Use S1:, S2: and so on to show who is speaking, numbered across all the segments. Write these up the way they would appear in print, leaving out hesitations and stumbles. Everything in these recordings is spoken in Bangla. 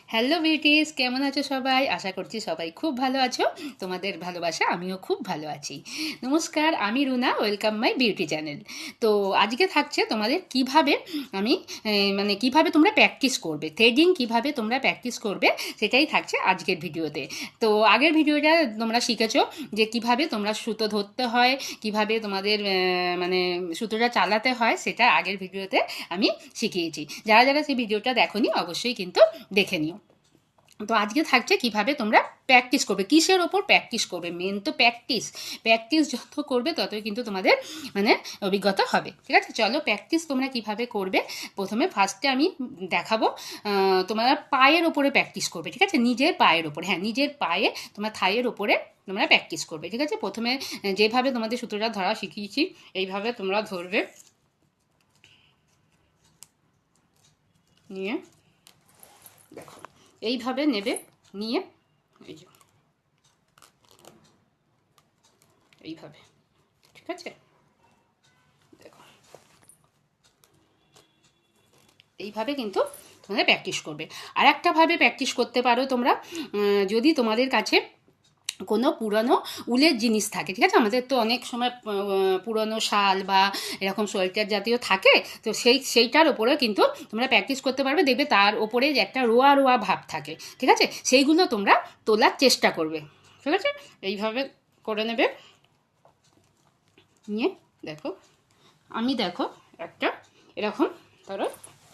S1: হ্যালো বিউটিস, কেমন আছো সবাই? আশা করছি সবাই খুব ভালো আছো। তোমাদের ভালোবাসা আমিও খুব ভালো আছি। নমস্কার, আমি Runa, welcome my beauty channel. তো আজকে থাকছে তোমাদের কিভাবে আমি মানে কিভাবে তোমরা প্র্যাকটিস করবে, থ্রেডিং কিভাবে তোমরা প্র্যাকটিস করবে, সেটাই থাকছে আজকের ভিডিওতে। তো আগের ভিডিওটা তোমরা শিখেছো যে কিভাবে তোমরা সুতো ধরতে হয়, কিভাবে তোমাদের মানে সুতোটা চালাতে হয়, সেটা আগের ভিডিওতে আমি শিখিয়েছি। যারা যারা সেই ভিডিওটা দেখোনি অবশ্যই কিন্তু দেখে নিও। তো আজকে থাকছে কিভাবে তোমরা প্র্যাকটিস করবে, কিসের ওপর প্র্যাকটিস করবে। মেন তো প্র্যাকটিস, প্র্যাকটিস যত করবে ততই কিন্তু তোমাদের মানে অভিজ্ঞতা হবে। ঠিক আছে, চলো প্র্যাকটিস তোমরা কিভাবে করবে। প্রথমে ফার্স্টে আমি দেখাবো তোমরা পায়ের ওপরে প্র্যাকটিস করবে। ঠিক আছে, নিজের পায়ের ওপরে, হ্যাঁ নিজের পায়ে তোমার থাইয়ের ওপরে তোমরা প্র্যাকটিস করবে। ঠিক আছে, প্রথমে যেভাবে তোমাদের সুতোটা ধরা শিখিয়েছি এইভাবে তোমরা ধরবে, নিয়ে দেখো এইভাবে নেবে, নিয়ে এই যে এইভাবে। ঠিক আছে, দেখো এইভাবে কিন্তু তোমাদের প্র্যাকটিস করবে। আর একটাভাবে প্র্যাকটিস করতে পারো তোমরা, যদি তোমাদের কাছে কোনো পুরনো উলের জিনিস থাকে। ঠিক আছে, আমাদের তো অনেক সময় পুরনো শাল বা এরকম সোয়েটার জাতীয় থাকে, তো সেইটার ওপরে কিন্তু তোমরা প্র্যাকটিস করতে পারবে। দেখবে তার ওপরে যে একটা রোয়া রোয়া ভাব থাকে। ঠিক আছে, সেইগুলো তোমরা তোলার চেষ্টা করবে। ঠিক আছে, এইভাবে করে নেবে, নিয়ে দেখো আমি দেখো একটা এরকম ধরো,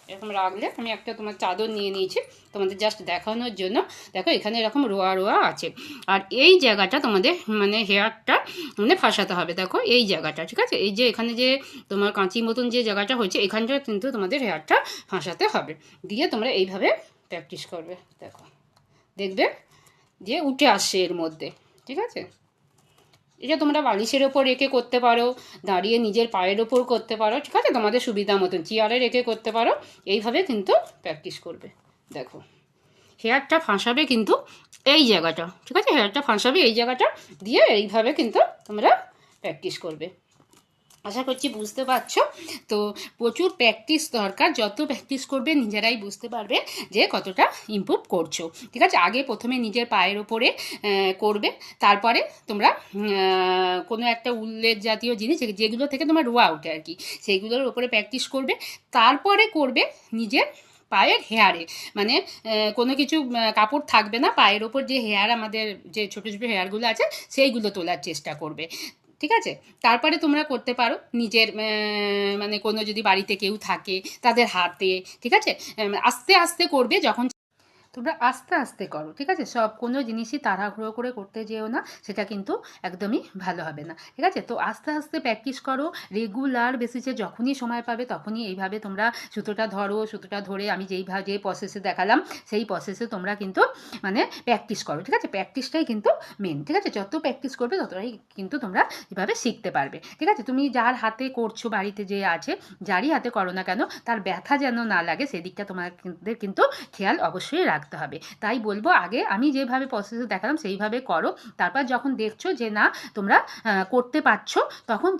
S1: এরকম রাখলে আমি একটা তোমার চাদর নিয়ে নিয়েছি তোমাদের জাস্ট দেখানোর জন্য। দেখো এখানে এরকম রোয়া রোয়া আছে, আর এই জায়গাটা তোমাদের মানে হেয়ারটা মানে ফাঁসাতে হবে। দেখো এই জায়গাটা, ঠিক আছে, এই যে এখানে যে তোমার কাঁচি মতন যে জায়গাটা হয়েছে এখানটা কিন্তু তোমাদের হেয়ারটা ফাঁসাতে হবে। দিয়ে তোমরা এইভাবে প্র্যাকটিস করবে। দেখো দেখবে যে উঠে আসছে এর মধ্যে। ঠিক আছে, এটা তোমরা বালিশের ওপর রেখে করতে পারো, দাঁড়িয়ে নিজের পায়ের ওপর করতে পারো। ঠিক আছে, তোমাদের সুবিধা মতন চেয়ারে রেখে করতে পারো। এইভাবে কিন্তু প্র্যাকটিস করবে। দেখো হেয়ারটা ফাঁসাবে কিন্তু এই জায়গাটা। ঠিক আছে, হেয়ারটা ফাঁসাবে এই জায়গাটা দিয়ে এইভাবে কিন্তু তোমরা প্র্যাকটিস করবে। আশা করছি বুঝতে পারছো। তো প্রচুর প্র্যাকটিস দরকার, যত প্র্যাকটিস করবে নিজেরাই বুঝতে পারবে যে কতটা ইমপ্রুভ করছো। ঠিক আছে, আগে প্রথমে নিজের পায়ের ওপরে করবে, তারপরে তোমরা কোনো একটা উল্লের জাতীয় জিনিস যেগুলো থেকে তোমার রোয়া ওঠে আর কি, সেইগুলোর ওপরে প্র্যাকটিস করবে। তারপরে করবে নিজের পায়ের হেয়ারে, মানে কোনো কিছু কাপড় থাকবে না, পায়ের ওপর যে হেয়ার আমাদের যে ছোটো ছোটো হেয়ারগুলো আছে সেইগুলো তোলার চেষ্টা করবে। ঠিক আছে, তারপরে তোমরা করতে পারো নিজের মানে কোনো যদি বাড়িতে কেউ থাকে তাদের হাতে। ঠিক আছে, আস্তে আস্তে করবে, যখন তোমরা আস্তে আস্তে করো। ঠিক আছে, সব কোনো জিনিসই তাড়াহুড়ো করে করতে যেও না, সেটা কিন্তু একদমই ভালো হবে না। ঠিক আছে, তো আস্তে আস্তে প্র্যাকটিস করো, রেগুলার বেসিসে যখনই সময় পাবে তখনই এইভাবে তোমরা সুতোটা ধরো। সুতোটা ধরে আমি যে প্রসেসে দেখালাম সেই প্রসেসে তোমরা কিন্তু মানে প্র্যাকটিস করো। ঠিক আছে, প্র্যাকটিসটাই কিন্তু মেন। ঠিক আছে, যত প্র্যাকটিস করবে ততটাই কিন্তু তোমরা এভাবে শিখতে পারবে। ঠিক আছে, তুমি যার হাতে করছো বাড়িতে যে আছে, যারই হাতে করো না কেন, তার ব্যথা যেন না লাগে সেদিকটা তোমাদের কিন্তু খেয়াল অবশ্যই রাখতে হবে। তাই বলবো আগে আমি যেভাবে প্রসেসে দেখালাম সেইভাবে করো। তারপর যখন দেখছো যে না তোমরা করতে পারছো, তখন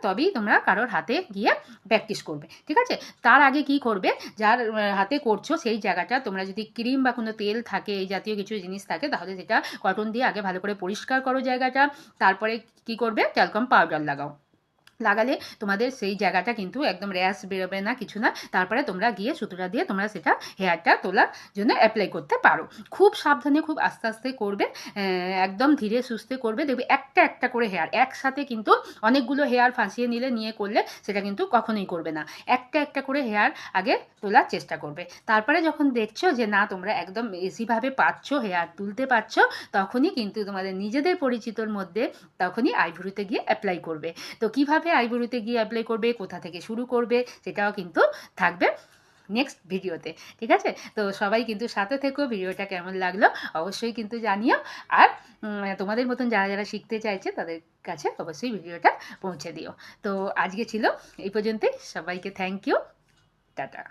S1: তবেই তোমরা কারোর হাতে গিয়ে প্র্যাকটিস করবে। ঠিক আছে, তার আগে কি করবে, যার হাতে করছো সেই জায়গাটা তোমরা যদি ক্রিম বা কোনো তেল থাকে, এই জাতীয় কিছু জিনিস থাকে, তাহলে সেটা কটন দিয়ে আগে ভালো করে পরিষ্কার করো জায়গাটা। তারপরে কি করবে, ট্যালকাম পাউডার লাগাও। লাগালে তোমাদের সেই জায়গাটা কিন্তু একদম র্যাশ বেরোবে না, কিছু না। তারপরে তোমরা গিয়ে সুতোটা দিয়ে তোমরা সেটা হেয়ারটা তোলার জন্য অ্যাপ্লাই করতে পারো। খুব সাবধানে, খুব আস্তে আস্তে করবে, একদম ধীরে সুস্থে করবে। দেখবে একটা একটা করে হেয়ার একসাথে কিন্তু অনেকগুলো হেয়ার ফাঁসিয়ে নিয়ে করলে সেটা কিন্তু কখনোই করবে না। একটা একটা করে হেয়ার আগে তোলার চেষ্টা করবে। তারপরে যখন দেখছো যে না তোমরা একদম ইজিভাবে পারছো, হেয়ার তুলতে পারছো, তখনই কিন্তু তোমাদের নিজেদের পরিচিতর মধ্যে তখনই আইব্রুতে গিয়ে অ্যাপ্লাই করবে। তো কিভাবে আইব্রুতে গিয়ে অ্যাপ্লাই করবে, কোথা থেকে শুরু করবে, সেটাও কিন্তু থাকবে নেক্সট ভিডিওতে। ঠিক আছে, তো সবাই কিন্তু সাথে থেকো। ভিডিওটা কেমন লাগলো অবশ্যই কিন্তু জানিও। আর তোমাদের মতন যারা যারা শিখতে চাইছে তাদের কাছে অবশ্যই ভিডিওটা পৌঁছে দিও। তো আজকে ছিল এই পর্যন্তই, সবাইকে থ্যাংক ইউ, টাটা।